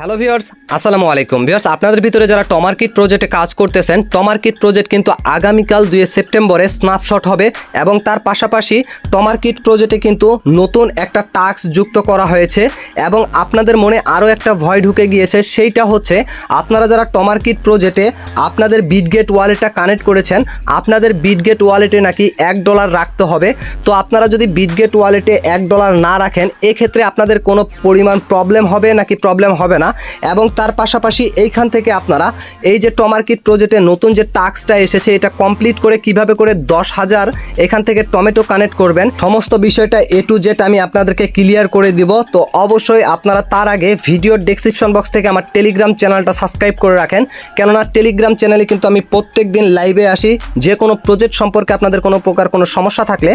Hello viewers, আসসালামু আলাইকুম। Viewers, আপনাদের ভিতরে যারা টমার্কেট প্রজেক্টে কাজ করতেছেন, টমার্কেট প্রজেক্ট কিন্তু আগামীকাল 2 সেপ্টেম্বরে স্ন্যাপশট হবে এবং তার পাশাপাশি টমার্কেট প্রজেক্টে কিন্তু নতুন একটা টাস্ক যুক্ত করা হয়েছে এবং আপনাদের মনে আরও একটা ভয় ঢুকে গিয়েছে। সেইটা হচ্ছে আপনারা যারা টমার্কেট প্রজেক্টে আপনাদের বিটগেট ওয়ালেটটা কানেক্ট করেছেন, আপনাদের বিটগেট ওয়ালেটে নাকি $1 রাখতে হবে। তো আপনারা যদি বিটগেট ওয়ালেটে $1 না রাখেন, এক্ষেত্রে আপনাদের কোনো পরিমাণ প্রবলেম হবে নাকি প্রবলেম হবে না। এবং তার পাশাপাশি এইখান থেকে আপনারা এই যে টমার্কেট প্রজেক্টে নতুন যে টাস্কটা এসেছে, এটা কমপ্লিট করে কিভাবে করে 10,000 এখান থেকে টমেটো কানেক্ট করবেন, সমস্ত বিষয়টা A to Z আমি আপনাদেরকে ক্লিয়ার করে দিব। তো অবশ্যই আপনারা তার আগে ভিডিওর ডেসক্রিপশন বক্স থেকে আমার টেলিগ্রাম চ্যানেলটা সাবস্ক্রাইব করে রাখেন, কেননা টেলিগ্রাম চ্যানেলে কিন্তু আমি প্রত্যেক দিন লাইভে আসি। যে কোনো প্রজেক্ট সম্পর্কে আপনাদের কোনো প্রকার কোনো সমস্যা থাকলে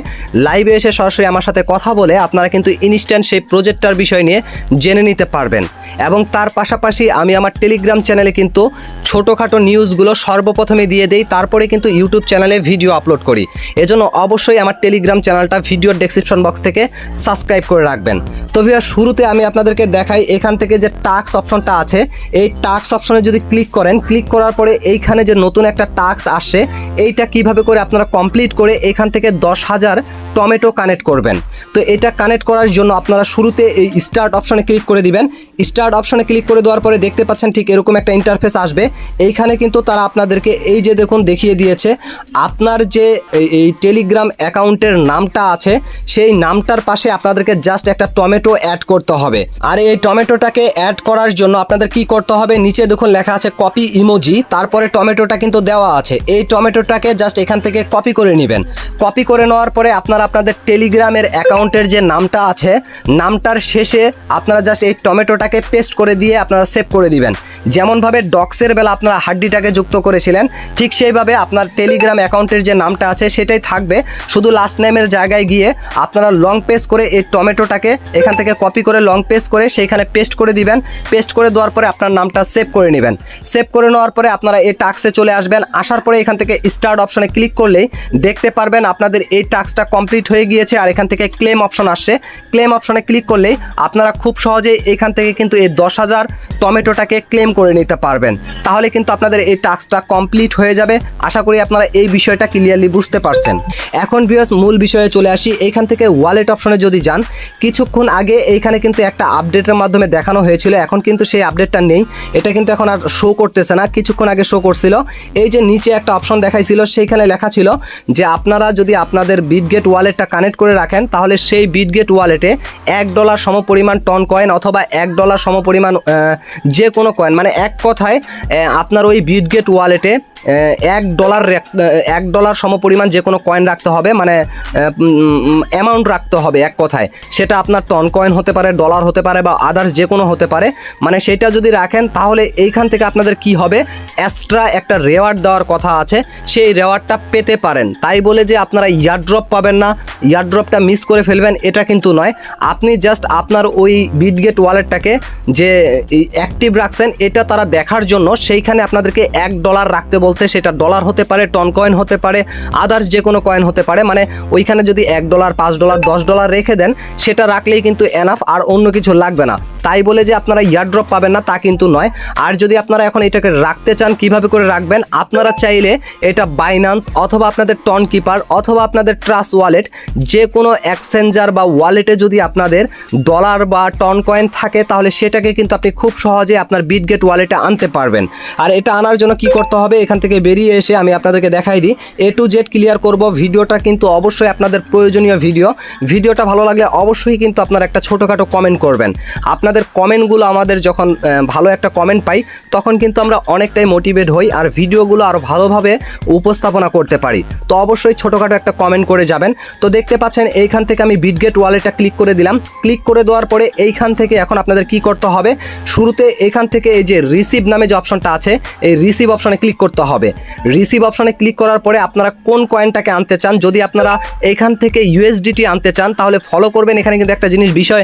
লাইভে এসে সরাসরি আমার সাথে কথা বলে আপনারা কিন্তু ইনস্ট্যান্ট সেই প্রজেক্টটার বিষয় নিয়ে জেনে নিতে পারবেন। এবং তার পাশাপাশি আমি আমার টেলিগ্রাম চ্যানেলে কিন্তু ছোটোখাটো নিউজগুলো সর্বপ্রথমে দিয়ে দেই, তারপরে কিন্তু ইউটিউব চ্যানেলে ভিডিও আপলোড করি। এজন্য অবশ্যই আমার টেলিগ্রাম চ্যানেলটা ভিডিওর ডেসক্রিপশন বক্স থেকে সাবস্ক্রাইব করে রাখবেন। তো ভিউয়ার, শুরুতে আমি আপনাদেরকে দেখাই এখান থেকে যে টাস্ক অপশনটা আছে, এই টাস্ক অপশনে যদি ক্লিক করেন, ক্লিক করার পরে এইখানে যে নতুন একটা টাস্ক আসছে, এইটা কিভাবে করে আপনারা কমপ্লিট করে এখান থেকে 10,000 টমেটো কানেক্ট করবেন। তো এটা কানেক্ট করার জন্য আপনারা শুরুতে এই স্টার্ট অপশনে ক্লিক করে দিবেন। স্টার্ট অপশনে ক্লিক করে দেওয়ার পরে দেখতে পাচ্ছেন ঠিক এরকম একটা ইন্টারফেস আসবে। এইখানে কিন্তু তারা আপনাদেরকে এই যে দেখুন দেখিয়ে দিয়েছে, আপনার যে এই টেলিগ্রাম অ্যাকাউন্টের নামটা আছে, সেই নামটার পাশে আপনাদেরকে জাস্ট একটা টমেটো অ্যাড করতে হবে। আর এই টমেটোটাকে অ্যাড করার জন্য আপনাদের কি করতে হবে, নিচে দেখুন লেখা আছে কপি ইমোজি, তারপরে টমেটোটা কিন্তু দেওয়া আছে। এই টমেটোটাকে জাস্ট এখান থেকে কপি করে নেবেন। কপি করে নেওয়ার পরে আপনারা আপনাদের টেলিগ্রামের অ্যাকাউন্টের যে নামটা আছে, নামটার শেষে আপনারা জাস্ট এই টমেটোটাকে পেস্ট করে দিয়ে আপনারা সেভ করে দিবেন। যেমনভাবে ডক্সের বেলা আপনারা হাড্ডিটাকে যুক্ত করেছিলেন, ঠিক সেইভাবে আপনার টেলিগ্রাম অ্যাকাউন্টের যে নামটা আছে সেটাই থাকবে। শুধু লাস্ট নেমের জায়গায় গিয়ে আপনারা লং পেস্ট করে এই টমেটোটাকে এখান থেকে কপি করে লং পেস্ট করে সেইখানে পেস্ট করে দিবেন। পেস্ট করে দেওয়ার পরে আপনার নামটা সেভ করে নেবেন। সেভ করে নেওয়ার পরে আপনারা এই টাস্কে চলে আসবেন। আসার পরে এখান থেকে স্টার্ট অপশনে ক্লিক করলেই দেখতে পারবেন আপনাদের এই টাস্কটা কমপ্লিট হয়ে গিয়েছে। আর এখান থেকে ক্লেম অপশন আসছে, ক্লেম অপশনে ক্লিক করলেই আপনারা খুব সহজেই এখান থেকে কিন্তু এই 10,000 টমেটোটাকে ক্লেম করে নিতে পারবেন। তাহলে কিন্তু আপনাদের এই টাস্কটা কমপ্লিট হয়ে যাবে। আশা করি আপনারা এই বিষয়টা ক্লিয়ারলি বুঝতে পারছেন। এখন ভিউয়ার্স, মূল বিষয়ে চলে আসি। এইখান থেকে ওয়ালেট অপশনে যদি যান, কিছুক্ষণ আগে এইখানে কিন্তু একটা আপডেটের মাধ্যমে দেখানো হয়েছিল, এখন কিন্তু সেই আপডেটটা নেই। এটা কিন্তু এখন আর শো করতেছে না, কিছুক্ষণ আগে শো করছিল। এই যে নিচে একটা অপশন দেখাইছিল, সেইখানে লেখা ছিল যে আপনারা যদি আপনাদের বিটগেট ওয়ালেটটা কানেক্ট করে রাখেন, তাহলে সেই বিটগেট ওয়ালেটে $1 সমপরিমাণ টন কয়েন অথবা $1 সমপরিমাণ যে কোনো কয়েন, মানে এক কথায় আপনার ওই বিটগেট ওয়ালেটে $1 সমপরিমাণ যে কোনো কয়েন রাখতে হবে, মানে অ্যামাউন্ট রাখতে হবে এক কথায়। সেটা আপনার টন কয়েন হতে পারে, ডলার হতে পারে বা আদার্স যে কোনো হতে পারে। মানে সেটা যদি রাখেন তাহলে এইখান থেকে আপনাদের কি হবে, এক্সট্রা একটা রেওয়ার্ড দেওয়ার কথা আছে, সেই রেওয়ার্ডটা পেতে পারেন। তাই বলে যে আপনারা ইয়ারড্রপ পাবেন না, ইয়ারড্রপটা মিস করে ফেলবেন, এটা কিন্তু নয়। আপনি জাস্ট আপনার ওই বিটগেট ওয়ালেটটাকে যে অ্যাক্টিভ রাখছেন এটা তারা দেখার জন্য সেইখানে আপনাদেরকে $1 রাখতে বলছে। সেটা ডলার হতে পারে, টন কয়েন হতে পারে, আদার্স যে কোনো কয়েন হতে পারে। মানে ওইখানে যদি $1, $5, $10 রেখে দেন, সেটা রাখলেই কিন্তু এনাফ, আর অন্য কিছু লাগবে না। তাই বলে যে আপনারা ইয়ারড্রপ পাবেন না তা কিন্তু নয়। আর যদি আপনারা এখন এটাকে রাখতে চান, কিভাবে করে রাখবেন, আপনারা চাইলে এটা বাইন্যান্স অথবা আপনাদের টন কিপার অথবা আপনাদের ট্রাস্ট ওয়ালেট, যে কোনো এক্সচেঞ্জার বা ওয়ালেটে যদি আপনাদের ডলার বা টন কয়েন থাকে, তাহলে সেটাকে কিন্তু আপনি খুব সহজে আপনার বিটগেট ওয়ালেটে আনতে পারবেন। আর এটা আনার জন্য কি করতে হবে, এখান থেকে বেরিয়ে এসে আমি আপনাদেরকে দেখাই দিই, A to Z ক্লিয়ার করব। ভিডিওটা কিন্তু অবশ্যই আপনাদের প্রয়োজনীয় ভিডিওটা ভালো লাগলে অবশ্যই কিন্তু আপনারা একটা ছোটোখাটো কমেন্ট করবেন। আপনাদের কমেন্টগুলো আমাদের যখন ভালো একটা কমেন্ট পাই, তখন কিন্তু আমরা অনেকটাই মোটিভেট হই আর ভিডিওগুলো আরও ভালোভাবে উপস্থাপনা করতে পারি। তো অবশ্যই ছোটোখাটো একটা কমেন্ট করে যাবেন। তো দেখতে পাচ্ছেন এইখান থেকে আমি বিটগেট ওয়ালেটটা ক্লিক করে দিলাম। ক্লিক করে দেওয়ার পরে এইখান থেকে এখন আপনাদের কি করতে হবে, শুরুতে এখান থেকে এই যে রিসিভ নামে যে অপশনটা আছে, এই রিসিভ অপশনে ক্লিক করতে হবে। রিসিভ অপশনে ক্লিক করার পরে আপনারা কোন কয়েনটাকে আনতে চান, যদি আপনারা এইখান থেকে ইউএসডিটি আনতে চান তাহলে ফলো করবেন। এখানে কিন্তু একটা জিনিস বিষয়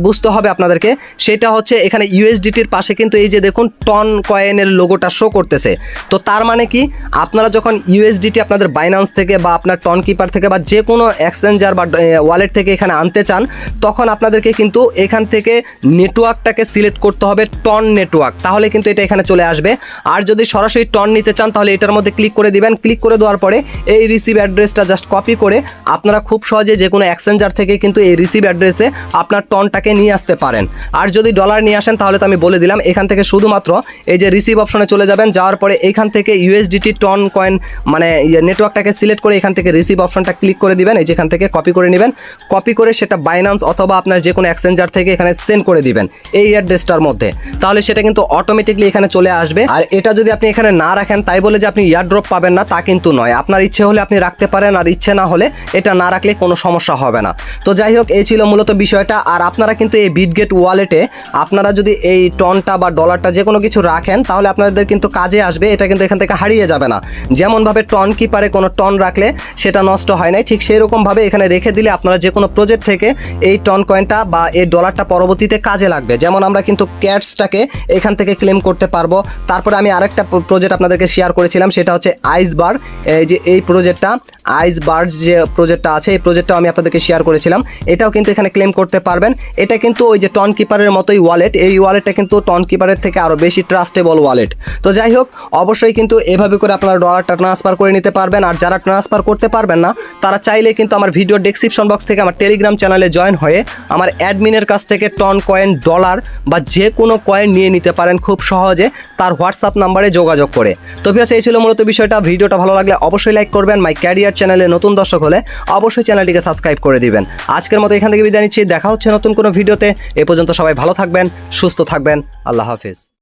বুঝতে হবে আপনাদেরকে, সেটা হচ্ছে এখানে ইউএসডিটির পাশে কিন্তু এই যে দেখুন টন কয়েনের লোগোটা শো করতেছে। তো তার মানে কি, আপনারা যখন ইউএসডিটি আপনাদের বাইন্যান্স থেকে বা আপনার টন কিপার থেকে বা যে কোনো এক্সচেঞ্জার বা ওয়ালেট থেকে এখানে আনতে চান, তখন আপনাদেরকে কিন্তু এখান থেকে নেটওয়ার্কটাকে সিলেক্ট করতে হবে টন নেটওয়ার্ক, তাহলে কিন্তু এটা এখানে চলে আসবে। আর যদি সরাসরি টন নিতে চান তাহলে এটার মধ্যে ক্লিক করে দিবেন। ক্লিক করে দেওয়ার পরে এই রিসিভ অ্যাড্রেসটা জাস্ট কপি করে আপনারা খুব সহজে যে কোনো এক্সচেঞ্জার থেকে কিন্তু এই রিসিভ অ্যাড্রেসে আপনার টনটাকে নিয়ে আসতে পারেন। আর যদি ডলার নিয়ে আসেন তাহলে তো আমি বলে দিলাম, এখান থেকে শুধুমাত্র এই যে রিসিভ অপশনে চলে যাবেন, যাওয়ার পরে এখান থেকে ইউএসডিটি টন কয়েন মানে নেটওয়ার্কটাকে সিলেক্ট করে এখান থেকে রিসিভ অপশনটা ক্লিক করে দিবেন। এই যেখান থেকে কপি করে নেবেন, কপি করে সেটা বাইন্যান্স অথবা আপনার যে কোনো এক্সচেঞ্জার থেকে এখানে সেন্ড করে দিবেন এই অ্যাড্রেসটার মধ্যে, তাহলে সেটা কিন্তু অটোমেটিকলি এখানে চলে আসবে। আর এটা যদি আপনি এখানে না রাখেন তাই বলে যে আপনি এয়ারড্রপ পাবেন না তা কিন্তু নয়, আপনার ইচ্ছে হলে আপনি রাখতে পারেন, আর ইচ্ছে না হলে এটা না রাখলে কোনো সমস্যা হবে না। তো যাই হোক, এই ছিল মূলত বিষয়টা। আর আপনারা কিন্তু এই বিটগেট ওয়ালেটে আপনারা যদি এই টনটা বা ডলারটা যে কোনো কিছু রাখেন তাহলে আপনাদের কিন্তু কাজে আসবে, এটা কিন্তু এখান থেকে হারিয়ে যাবে না। যেমনভাবে টন কিপারে কোনো টন রাখলে সেটা নষ্ট হয় না, ঠিক সেই রকমভাবে এখানে রেখে দিলে আপনারা যে কোনো প্রজেক্ট থেকে এই টন কয়েনটা বা এই ডলারটা পরবর্তীতে কাজে লাগবে। যেমন আমরা কিন্তু ক্যাটসটাকে এখান থেকে ক্লেম করতে পারবো। তারপরে আমি আরেকটা প্রজেক্ট আপনাদেরকে শেয়ার করেছিলাম, সেটা হচ্ছে আইসবার। এই যে এই প্রজেক্টটা আইসবার্ড যে প্রজেক্টটা আছে, এই প্রজেক্টটাও আমি আপনাদেরকে শেয়ার করেছিলাম, এটাও কিন্তু এখানে ক্লেম করতে পারবেন। এটা কিন্তু ওই যে টন কিপারের মতোই ওয়ালেট, এই ওয়ালেটটা কিন্তু টন কিপারের থেকে আরও বেশি ট্রাস্টেবল ওয়ালেট। তো যাই হোক, অবশ্যই কিন্তু এভাবে করে আপনারা ডলারটা ট্রান্সফার করে নিতে পারবেন। আর যারা ট্রান্সফার করতে পারবেন না তারা চাইলে কিন্তু আমার ভিডিও ডেসক্রিপশন বক্স থেকে আমার টেলিগ্রাম চ্যানেলে জয়েন হয়ে আমার অ্যাডমিনের কাছ থেকে টন কয়েন, ডলার বা যে কোনো কয়েন নিয়ে নিতে পারেন খুব সহজে তার হোয়াটসঅ্যাপ নাম্বারে যোগাযোগ করে। তো ভিউয়ার্স, এই ছিল মূলত বিষয়টা। ভিডিওটা ভালো লাগলে অবশ্যই লাইক করবেন। মাই ক্যারিয়ার চ্যানেলে নতুন দর্শক হলে অবশ্যই চ্যানেলটিকে সাবস্ক্রাইব করে দিবেন। আজকের মতো এখান থেকে বিদায় নিচ্ছি, দেখা হচ্ছে নতুন কোনো ভিডিওতে। এ পর্যন্ত সবাই ভালো থাকবেন, সুস্থ থাকবেন। আল্লাহ হাফিজ।